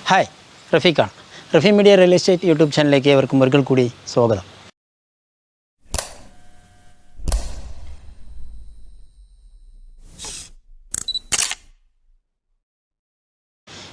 Hi, റഫീഖാണ്. Rafi media real estate YouTube ചാനലിലേക്ക് ഏവർക്കും ഒരിക്കൽ കൂടി സ്വാഗതം.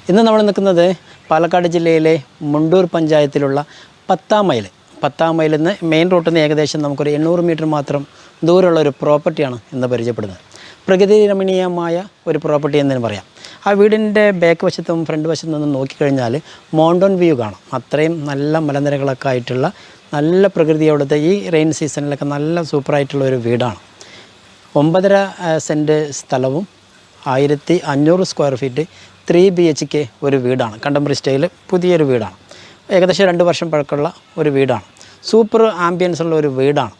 ഇന്ന് നമ്മൾ നിൽക്കുന്നത് പാലക്കാട് ജില്ലയിലെ മുണ്ടൂർ പഞ്ചായത്തിലുള്ള 10-ാം മൈലിൽ നിന്ന് മെയിൻ റോട്ടിൽ നിന്ന് ഏകദേശം നമുക്കൊരു 800 മീറ്റർ മാത്രം ദൂരമുള്ള ഒരു പ്രോപ്പർട്ടിയാണ് ഇന്ന് പരിചയപ്പെടുന്നത്. പ്രകൃതി രമണീയമായ ഒരു പ്രോപ്പർട്ടി എന്ന് പറയാം. ആ വീടിൻ്റെ ബാക്ക് വശത്തും ഫ്രണ്ട് വശത്തു നിന്നും നോക്കിക്കഴിഞ്ഞാൽ മൗണ്ടൻ വ്യൂ കാണാം. അത്രയും നല്ല മലനിരകളൊക്കെ ആയിട്ടുള്ള നല്ല പ്രകൃതി അവിടുത്തെ ഈ റെയിൻ സീസണിലൊക്കെ നല്ല സൂപ്പറായിട്ടുള്ള ഒരു വീടാണ്. 9.5 സെൻറ്റ് സ്ഥലവും 1500 സ്ക്വയർ ഫീറ്റ് 3 BHK ഒരു വീടാണ്. കണ്ടംപററി സ്റ്റൈൽ പുതിയൊരു വീടാണ്. ഏകദേശം 2 വർഷം പഴക്കമുള്ള ഒരു വീടാണ്. സൂപ്പർ ആംബിയൻസ് ഉള്ള ഒരു വീടാണ്.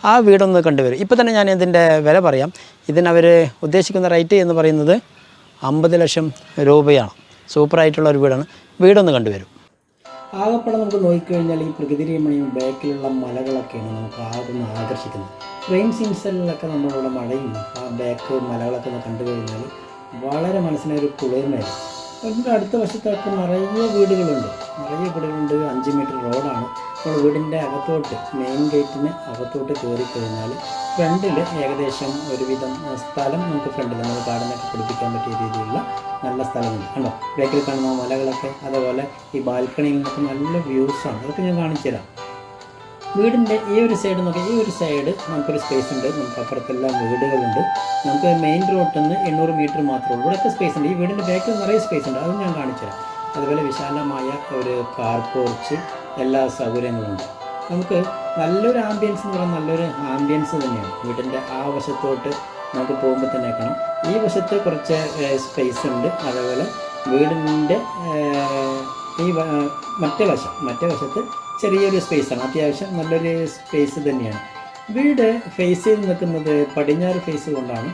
ആ വീടൊന്ന് കണ്ടുവരും. ഇപ്പോൾ തന്നെ ഞാൻ ഇതിൻ്റെ വില പറയാം. ഇതിനവർ ഉദ്ദേശിക്കുന്ന റേറ്റ് എന്ന് പറയുന്നത് 50 ലക്ഷം രൂപയാണ്. സൂപ്പറായിട്ടുള്ള ഒരു വീടാണ്. വീടൊന്ന് കണ്ടുവരും. ആകെപ്പാടെ നമുക്ക് നോക്കിക്കഴിഞ്ഞാൽ ഈ പ്രകൃതി രമണീയം ബാക്കിലുള്ള മലകളൊക്കെയാണ് നമുക്ക് ആകെ ആകർഷിക്കുന്നത്. റെയിൻ സീസണിലൊക്കെ നമ്മളുടെ മഴയും ആ ബാക്ക് മലകളൊക്കെ ഒന്ന് കണ്ടു കഴിഞ്ഞാൽ വളരെ മനസ്സിനൊരു കുളിർമയായിരുന്നു. അതിൻ്റെ അടുത്ത വശത്തൊക്കെ നിറയെ വീടുകളുണ്ട്. 5 മീറ്റർ റോഡാണ്. നമ്മൾ വീടിൻ്റെ അകത്തോട്ട് മെയിൻ ഗേറ്റിന് അകത്തോട്ട് കയറിക്കഴിഞ്ഞാൽ ഫ്രണ്ടിൽ ഏകദേശം ഒരുവിധം സ്ഥലം നമുക്ക് ഫ്രണ്ടിൽ നമ്മൾ ഗാർഡനൊക്കെ പിടിപ്പിക്കാൻ പറ്റിയ രീതിയിലുള്ള നല്ല സ്ഥലമുണ്ട്. കണ്ടോ, ബേക്കിൽ കാണുന്ന മലകളൊക്കെ, അതുപോലെ ഈ ബാൽക്കണിയിൽ നിന്നൊക്കെ നല്ല വ്യൂസാണ്. അതൊക്കെ ഞാൻ കാണിച്ചു തരാം. വീടിൻ്റെ ഈ ഒരു സൈഡ് നോക്കി, ഈ ഒരു സൈഡ് നമുക്കൊരു സ്പേസ് ഉണ്ട്. നമുക്ക് അപ്പുറത്തെല്ലാം വീടുകളുണ്ട്. നമുക്ക് മെയിൻ റോഡിൽ നിന്ന് 800 മീറ്റർ മാത്രമേ ഉള്ളൂ. ഇവിടെയൊക്കെ സ്പേസ് ഉണ്ട്. ഈ വീടിൻ്റെ ബാക്കിൽ നിറയെ സ്പേസ് ഉണ്ട്. അതും ഞാൻ കാണിച്ചു തരാം. അതുപോലെ വിശാലമായ ഒരു കാർ പോർച്ച്, എല്ലാ സൗകര്യങ്ങളുണ്ട്. നമുക്ക് നല്ലൊരു ആംബിയൻസ് എന്ന് പറയുന്നത് നല്ലൊരു ആംബിയൻസ് തന്നെയാണ്. വീടിൻ്റെ ആ വശത്തോട്ട് നമുക്ക് പോകുമ്പോൾ തന്നെ കാണാം. ഈ വശത്ത് കുറച്ച് സ്പേസ് ഉണ്ട്. അതേപോലെ വീടിൻ്റെ ഈ മറ്റേ വശത്ത് ചെറിയൊരു സ്പേസാണ്. അത്യാവശ്യം നല്ലൊരു സ്പേസ് തന്നെയാണ്. വീട് ഫേസ് ചെയ്ത് നിൽക്കുന്നത് പടിഞ്ഞാറ് ഫേസ് കൊണ്ടാണ്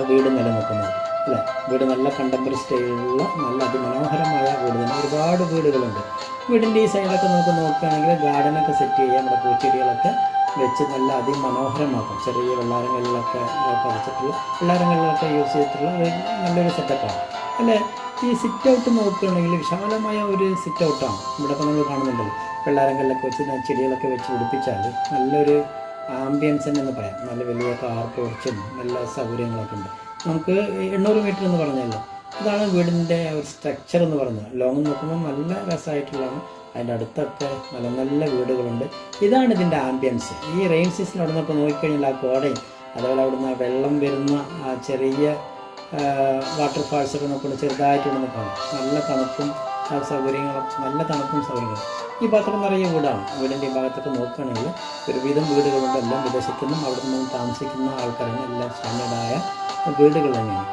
വീട് നിലനിൽക്കുന്നത്, അല്ലേ? വീട് നല്ല കണ്ടംപററി സ്റ്റൈലിലുള്ള നല്ല അതിമനോഹരമായ വീട് തന്നെ. ഒരുപാട് വീടുകളുണ്ട്. വീടിൻ്റെ ഈ സൈഡൊക്കെ നമുക്ക് നോക്കുകയാണെങ്കിൽ ഗാർഡനൊക്കെ സെറ്റ് ചെയ്യാം. നമ്മുടെ പൂച്ചെടികളൊക്കെ വെച്ച് നല്ല അതിമനോഹരമാക്കും. ചെറിയ വെള്ളാരങ്ങളിലൊക്കെ പറിച്ചിട്ടുള്ള വെള്ളാരങ്ങളിലൊക്കെ യൂസ് ചെയ്തിട്ടുള്ള നല്ലൊരു സെറ്റപ്പാണ്, അല്ലേ? ഈ സിറ്റ് ഔട്ട് നോക്കുകയാണെങ്കിൽ വിശാലമായ ഒരു സിറ്റ് ഔട്ടാണ്. ഇവിടെ ഇപ്പോൾ നമ്മൾ കാണുന്നുണ്ടല്ലോ, വെള്ളാരങ്ങളിലൊക്കെ വെച്ച് ചെടികളൊക്കെ വെച്ച് പിടിപ്പിച്ചാൽ നല്ലൊരു ആംബിയൻസ് എന്ന് പറയാം. നല്ല വലിയ കാർ പോർച്ചും നല്ല സൗകര്യങ്ങളൊക്കെ ഉണ്ട്. നമുക്ക് 800 മീറ്റർ എന്ന് പറഞ്ഞല്ലോ, ഇതാണ് വീടിൻ്റെ ഒരു സ്ട്രക്ചർ എന്ന് പറയുന്നത്. ലോങ് നോക്കുമ്പോൾ നല്ല രസമായിട്ടുള്ളതാണ്. അതിൻ്റെ അടുത്തൊക്കെ നല്ല നല്ല വീടുകളുണ്ട്. ഇതാണ് ഇതിൻ്റെ ആംബിയൻസ്. ഈ റെയിൻ സീസൺ അവിടെ നിന്നൊക്കെ നോക്കിക്കഴിഞ്ഞാൽ ആ കോടയും അതുപോലെ അവിടുന്ന് വെള്ളം വരുന്ന ആ ചെറിയ വാട്ടർ ഫാൾസൊക്കെ നോക്കുമ്പോൾ ചെറുതായിട്ടുണ്ടെന്ന് കാണാം. നല്ല തണുപ്പും സൗകര്യങ്ങളും, നല്ല തണുപ്പും സൗകര്യങ്ങളും. ഈ ഭാഗത്തൊക്കെ നിറയെ വീടാണ്. വീടിൻ്റെ ഈ ഭാഗത്തൊക്കെ നോക്കുകയാണെങ്കിൽ ഒരുവിധം വീടുകളുണ്ട്. എല്ലാം വിദേശത്തു നിന്നും അവിടെ നിന്നും താമസിക്കുന്ന ആൾക്കാരാണ്. എല്ലാം സ്റ്റാൻഡേർഡായ വീടുകൾ തന്നെയാണ്.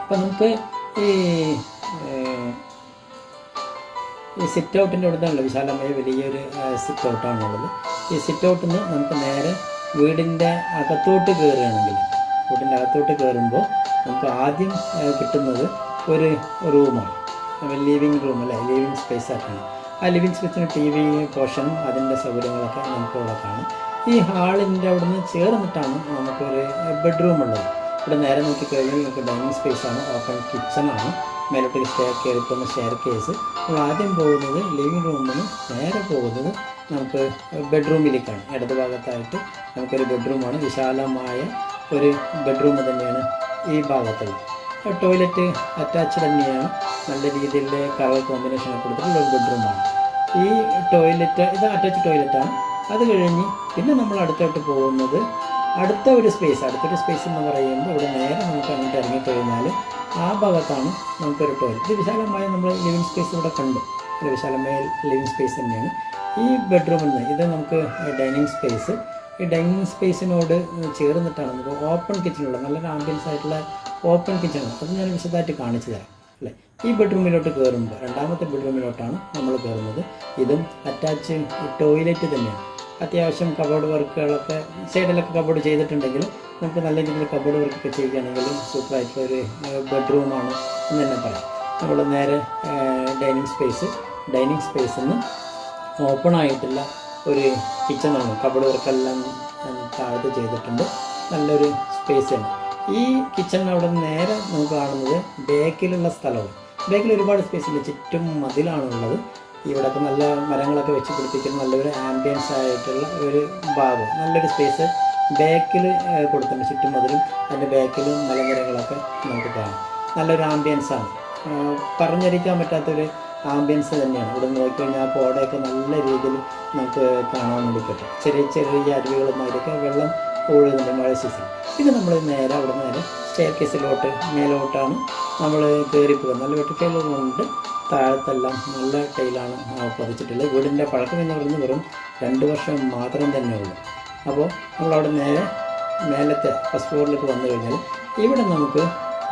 അപ്പോൾ നമുക്ക് ഈ സിറ്റ് ഔട്ടിൻ്റെ അടുത്താണല്ലോ വിശാലമായ വലിയൊരു സിറ്റ് ഔട്ടാണുള്ളത്. ഈ സിറ്റ് ഔട്ടിൽ നിന്ന് നമുക്ക് നേരെ വീടിൻ്റെ അകത്തോട്ട് കയറുകയാണെങ്കിൽ, വീടിൻ്റെ അകത്തോട്ട് കയറുമ്പോൾ നമുക്ക് ആദ്യം കിട്ടുന്നത് ഒരു റൂമാണ്. ലിവിങ് റൂം, അല്ലേ? ലിവിങ് സ്പേസ് ആക്കാണ്. ആ ലിവിങ് സ്പേസിന് TV പോർഷനും അതിൻ്റെ സൗകര്യങ്ങളൊക്കെ നമുക്ക് ഇവിടെ കാണാം. ഈ ഹാളിൻ്റെ അവിടെ നിന്ന് ചേർന്നിട്ടാണ് നമുക്കൊരു ബെഡ്റൂം ഉള്ളത്. ഇവിടെ നേരെ നോക്കിക്കഴിഞ്ഞാൽ നമുക്ക് ഡൈനിങ് സ്പേസാണ്, ഓപ്പൺ കിച്ചണാണ്. മേലോട്ട് കയറിപ്പോകുന്ന സ്റ്റെയർ കേസ്. നമ്മൾ ആദ്യം പോകുന്നത് ലിവിങ് റൂമിൽ നിന്ന് നേരെ പോകുന്നത് നമുക്ക് ബെഡ്റൂമിലേക്കാണ്. ഇടത് ഭാഗത്തായിട്ട് നമുക്കൊരു ബെഡ്റൂമാണ്. വിശാലമായ ഒരു ബെഡ്റൂം തന്നെയാണ് ഈ ഭാഗത്തുള്ളത്. ടോയ്ലറ്റ് അറ്റാച്ച്ഡ് തന്നെയാണ്. നല്ല രീതിയിൽ കളർ കോമ്പിനേഷൻ കൊടുത്തിട്ടുള്ള ഒരു ബെഡ്റൂമാണ്. ഈ ടോയ്ലറ്റ് ഇത് അറ്റാച്ച്ഡ് ടോയ്ലറ്റാണ്. അത് കഴിഞ്ഞ് പിന്നെ നമ്മൾ അടുത്തോട്ട് പോകുന്നത് അടുത്തൊരു സ്പേസ് എന്ന് പറയുമ്പോൾ ഇവിടെ നേരെ നമുക്ക് അങ്ങോട്ട് ഇറങ്ങിക്കഴിഞ്ഞാൽ ആ ഭാഗത്താണ് നമുക്കൊരു ടോയ്ലറ്റ്. ഇത് വിശാലമായ നമ്മൾ ലിവിങ് സ്പേസ് ഇവിടെ കണ്ടു. ഒരു വിശാലമായ ലിവിങ് സ്പേസ് തന്നെയാണ്. ഈ ബെഡ്റൂമിൽ നിന്ന് ഇത് നമുക്ക് ഡൈനിങ് സ്പേസ്. ഈ ഡൈനിങ് സ്പേസിനോട് ചേർന്നിട്ടാണ് നമുക്ക് ഓപ്പൺ കിച്ചണുള്ള നല്ലൊരു ആംബിയൻസ് ആയിട്ടുള്ള ഓപ്പൺ കിച്ചണാണ്. അത് ഞാൻ വിശദമായിട്ട് കാണിച്ചു തരാം, അല്ലേ? ഈ ബെഡ്റൂമിലോട്ട് കയറുമ്പോൾ രണ്ടാമത്തെ ബെഡ്റൂമിലോട്ടാണ് നമ്മൾ കയറുന്നത്. ഇതും അറ്റാച്ച് ടോയ്ലറ്റ് തന്നെയാണ്. അത്യാവശ്യം കബോർഡ് വർക്കുകളൊക്കെ സൈഡിലൊക്കെ കബോർഡ് ചെയ്തിട്ടുണ്ടെങ്കിൽ നമുക്ക് നല്ല രീതിയിൽ കബോർഡ് വർക്കൊക്കെ ചെയ്യുകയാണെങ്കിൽ സൂപ്പറായിട്ടുള്ളൊരു ബെഡ്റൂമാണ് എന്ന് തന്നെ പറയാം. നമ്മൾ നേരെ ഡൈനിങ് സ്പേസിൽ നിന്ന് ഓപ്പൺ ആയിട്ടുള്ള ഒരു കിച്ചണാണ്. കബോർഡ് വർക്കെല്ലാം താഴത്ത് ചെയ്തിട്ടുണ്ട്. നല്ലൊരു സ്പേസാണ്. ഈ കിച്ചണിന് അവിടെ നേരെ നമുക്ക് കാണുന്നത് ബാക്കിലുള്ള സ്ഥലവും ബാക്കിൽ ഒരുപാട് സ്പേസ് ഇല്ല, ചുറ്റും മതിലാണുള്ളത്. ഇവിടെയൊക്കെ നല്ല മരങ്ങളൊക്കെ വെച്ച് പിടിപ്പിക്കുന്ന നല്ലൊരു ആംബിയൻസ് ആയിട്ടുള്ള ഒരു ഭാഗം, നല്ലൊരു സ്പേസ് ബാക്കിൽ കൊടുത്തിട്ടുണ്ട്. ചുറ്റും മതിലും അതിൻ്റെ ബാക്കിൽ മലനിരകളൊക്കെ നമുക്ക് കാണാം. നല്ലൊരു ആംബിയൻസാണ്, പറഞ്ഞറിയിക്കാൻ പറ്റാത്തൊരു ആംബിയൻസ് തന്നെയാണ്. ഇവിടെ നോക്കിക്കഴിഞ്ഞാൽ ആ പോടയൊക്കെ നല്ല രീതിയിൽ നമുക്ക് കാണാൻ വേണ്ടി പറ്റും. ചെറിയ ചെറിയ അരുവികളുമായിട്ടൊക്കെ വെള്ളം ഒഴുകുന്നുണ്ട് മഴ സീസൺ. പിന്നെ നമ്മൾ നേരെ അവിടെ നേരെ സ്റ്റെയർ കേസിലോട്ട് മേലോട്ടാണ് നമ്മൾ കയറി പോകുന്നത്. നല്ല വെട്ടിക്കലുകളുണ്ട്, താഴത്തെല്ലാം നല്ല ടൈലാണ് പതിച്ചിട്ടുള്ളത്. വീടിൻ്റെ പഴക്കം എന്ന് പറയുന്നത് വെറും 2 വർഷം മാത്രം തന്നെ ഉള്ളൂ. അപ്പോൾ നമ്മളവിടെ നേരെ മേലത്തെ ഫസ്റ്റ് ഫ്ലോറിലേക്ക് വന്നു കഴിഞ്ഞാൽ ഇവിടെ നമുക്ക്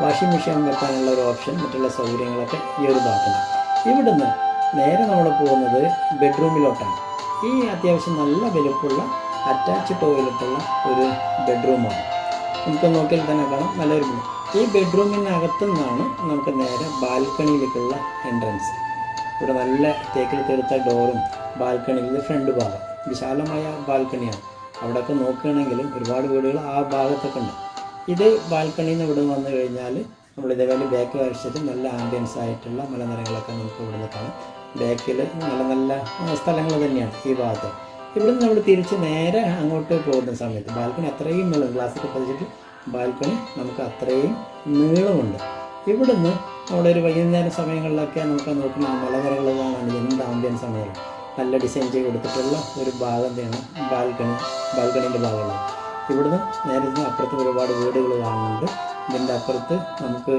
വാഷിംഗ് മെഷീൻ വെക്കാനുള്ള ഒരു ഓപ്ഷൻ, മറ്റുള്ള സൗകര്യങ്ങളൊക്കെ ഈ ഒരു ഭാഗത്തുണ്ട്. ഇവിടുന്ന് നേരെ നമ്മൾ പോകുന്നത് ബെഡ്റൂമിലോട്ടാണ്. ഈ അത്യാവശ്യം നല്ല വലുപ്പമുള്ള അറ്റാച്ച് ടോയ്ലറ്റുള്ള ഒരു ബെഡ്റൂമാണ്. നമുക്ക് നോക്കിയാൽ തന്നെ കാണാം നല്ലൊരു ബെഡ്. ഈ ബെഡ്റൂമിനകത്തു നിന്നാണ് നമുക്ക് നേരെ ബാൽക്കണിയിലേക്കുള്ള എൻട്രൻസ്. ഇവിടെ നല്ല തേക്കിൽ തീർത്ത ഡോറും ബാൽക്കണിയിൽ ഫ്രണ്ട് ഭാഗം വിശാലമായ ബാൽക്കണിയാണ്. അവിടെയൊക്കെ നോക്കുകയാണെങ്കിലും ഒരുപാട് വീടുകൾ ആ ഭാഗത്തൊക്കെ ഉണ്ട്. ഇത് ബാൽക്കണിയിൽ നിന്ന് ഇവിടെ വന്നു കഴിഞ്ഞാൽ നമ്മൾ ഇതേപോലെ ബാക്ക് വശത്ത് നല്ല ആംബിയൻസ് ആയിട്ടുള്ള മലനിരകളൊക്കെ നമുക്ക് ഇവിടെ നിന്ന് കാണാം. ബാക്കിൽ നല്ല നല്ല സ്ഥലങ്ങൾ തന്നെയാണ് ഈ ഭാഗത്ത്. ഇവിടെ നിന്ന് നമ്മൾ തിരിച്ച് നേരെ അങ്ങോട്ട് പോകുന്ന സമയത്ത് ബാൽക്കണി അത്രയും നീളം, ഗ്ലാസ്സൊക്കെ പതിച്ചിട്ട് ബാൽക്കണി നമുക്ക് അത്രയും നീളമുണ്ട്. ഇവിടുന്ന് നമ്മുടെ ഒരു വൈകുന്നേരം സമയങ്ങളിലൊക്കെ നമുക്ക് നോക്കുന്ന മലനിരകൾ കാണാൻ എന്ത് ആംബിയൻസ് ആണ്. നല്ല ഡിസൈൻ ചെയ്ത് കൊടുത്തിട്ടുള്ള ഒരു ഭാഗം തന്നെയാണ് ബാൽക്കണീൻ്റെ ഭാഗമുള്ളത്. ഇവിടുന്ന് നേരത്തെ അപ്പുറത്ത് ഒരുപാട് വീടുകൾ കാണുന്നുണ്ട്. ഇതിൻ്റെ അപ്പുറത്ത് നമുക്ക്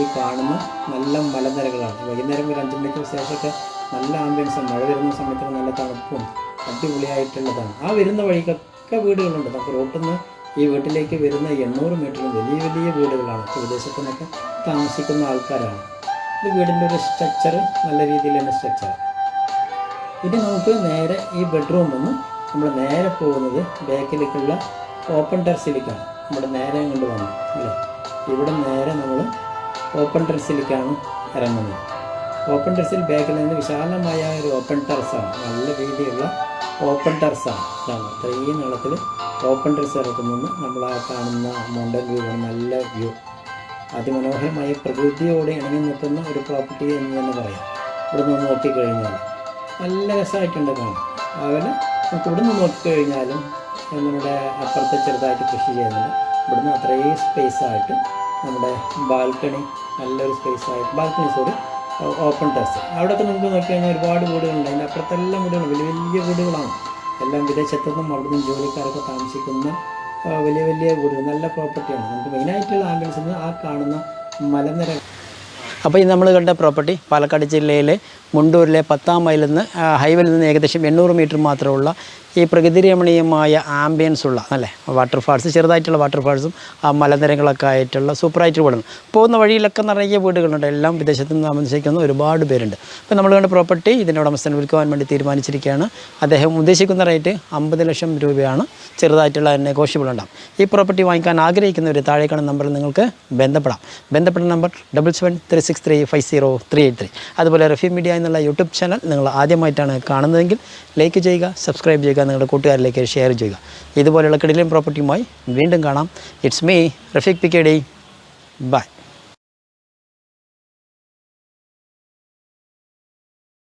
ഈ കാണുന്ന നല്ല മലനിരകളാണ്. വൈകുന്നേരം ഒരു 5 മണിക്ക് ശേഷമൊക്കെ നല്ല ആംബിയൻസും, മഴ വരുന്ന സമയത്തൊക്കെ നല്ല തണുപ്പും അടിപൊളിയായിട്ടുള്ളതാണ്. ആ വരുന്ന വഴിക്കൊക്കെ വീടുകളുണ്ട്. നമുക്ക് റോട്ടിൽ നിന്ന് ഈ വീട്ടിലേക്ക് വരുന്ന 800 മീറ്ററും വലിയ വലിയ വീടുകളാണ്. വിദേശത്തു നിന്നൊക്കെ താമസിക്കുന്ന ആൾക്കാരാണ്. ഇത് വീടിൻ്റെ ഒരു സ്ട്രക്ചർ നല്ല രീതിയിലുള്ള സ്ട്രക്ചർ. ഇനി നമുക്ക് നേരെ ഈ ബെഡ്റൂമിൽ നിന്ന് നമ്മൾ നേരെ പോകുന്നത് ബാക്കിലേക്കുള്ള ഓപ്പൺ ടെറസിലേക്കാണ്. നമ്മുടെ നേരെ കൊണ്ട് വന്നു അല്ലേ, ഇവിടെ നേരെ നമ്മൾ ഓപ്പൺ ടെറസിലേക്കാണ് ഇറങ്ങുന്നത്. ഓപ്പൺ ടെറസിൽ ബാക്കിൽ നിന്ന് വിശാലമായ ഒരു ഓപ്പൺ ടെറസാണ്, നല്ല രീതിയിലുള്ള ഓപ്പൺ ടെറസാണ്. അത്രയും നീളത്തിൽ ഓപ്പൺ ടെറസ് ഇറക്കുന്നത് നമ്മൾ ആ കാണുന്ന മൗണ്ടൻ വ്യൂ ആണ്. നല്ല വ്യൂ, അതിമനോഹരമായ പ്രകൃതിയോട് ഇണങ്ങി നിൽക്കുന്ന ഒരു പ്രോപ്പർട്ടി എന്ന് തന്നെ പറയാം. ഇവിടെ നിന്ന് നോക്കിക്കഴിഞ്ഞാൽ നല്ല രസമായിട്ടുണ്ട് കാണാൻ. അതുപോലെ നമുക്ക് ഇവിടെ നിന്ന് നോക്കിക്കഴിഞ്ഞാലും നമ്മുടെ അപ്പുറത്ത് ചെറുതായിട്ട് കൃഷി ചെയ്യുന്നുണ്ട്. ഇവിടുന്ന് അത്രയും സ്പേസായിട്ട് നമ്മുടെ ബാൽക്കണി നല്ലൊരു സ്പേസായിട്ട് ഓപ്പൺ ടെറസ്. അവിടെയൊക്കെ നമുക്ക് നോക്കിക്കഴിഞ്ഞാൽ ഒരുപാട് വീടുകളുണ്ട്. അതിൻ്റെ അപ്പുറത്തെല്ലാം വീടുകൾ വലിയ വലിയ വീടുകളാണ്. എല്ലാം വിദേശത്തുനിന്നും അവിടെ നിന്നും ജോലിക്കാരൊക്കെ താമസിക്കുന്ന വലിയ വലിയ വീടുകൾ, നല്ല പ്രോപ്പർട്ടിയാണ്. നമുക്ക് മെയിനായിട്ടുള്ള ആംബിയൻസ് ആ കാണുന്ന മലനിര. അപ്പോൾ ഇത് നമ്മൾ കണ്ട പ്രോപ്പർട്ടി പാലക്കാട് ജില്ലയിലെ മുണ്ടൂരിലെ 10-ാം മൈലിൽ നിന്ന് ഹൈവേയിൽ നിന്ന് ഏകദേശം 800 മീറ്റർ മാത്രമുള്ള ഈ പ്രകൃതിരമണീയമായ ആംബിയൻസ് ഉള്ള അല്ലേ വാട്ടർഫാൾസ്, ചെറുതായിട്ടുള്ള വാട്ടർഫാൾസും ആ മലനിരകളൊക്കെ ആയിട്ടുള്ള സൂപ്പറായിട്ട് വീടുണ്ട്. പോകുന്ന വഴിയിലൊക്കെ നിറയെ വീടുകളുണ്ട്. എല്ലാം വിദേശത്ത് നിന്ന് താമസിക്കുന്ന ഒരുപാട് പേരുണ്ട്. അപ്പോൾ നമ്മൾ കണ്ട പ്രോപ്പർട്ടി ഇതിൻ്റെ ഉടമസ്ഥൻ വിൽക്കുവാൻ വേണ്ടി തീരുമാനിച്ചിരിക്കുകയാണ്. അദ്ദേഹം ഉദ്ദേശിക്കുന്ന റേറ്റ് 50 ലക്ഷം രൂപയാണ്. ചെറുതായിട്ടുള്ള നെഗോഷ്യബിൾ ഉണ്ടാകും. ഈ പ്രോപ്പർട്ടി വാങ്ങിക്കാൻ ആഗ്രഹിക്കുന്നവർ താഴെ കാണുന്ന നമ്പറിൽ നിങ്ങൾക്ക് ബന്ധപ്പെടാം. ബന്ധപ്പെട്ട നമ്പർ 7736350383. അതുപോലെ റഫീ മീഡിയ എന്നുള്ള യൂട്യൂബ് ചാനൽ നിങ്ങൾ ആദ്യമായിട്ടാണ് കാണുന്നതെങ്കിൽ ലൈക്ക് ചെയ്യുക, സബ്സ്ക്രൈബ് ചെയ്യുക, നിങ്ങളുടെ കൂട്ടുകാരിലേക്ക് ഷെയർ ചെയ്യുക. ഇതുപോലെയുള്ള കിടിലൻ പ്രോപ്പർട്ടിയുമായി വീണ്ടും കാണാം. It's me Rafeeq PKD. By.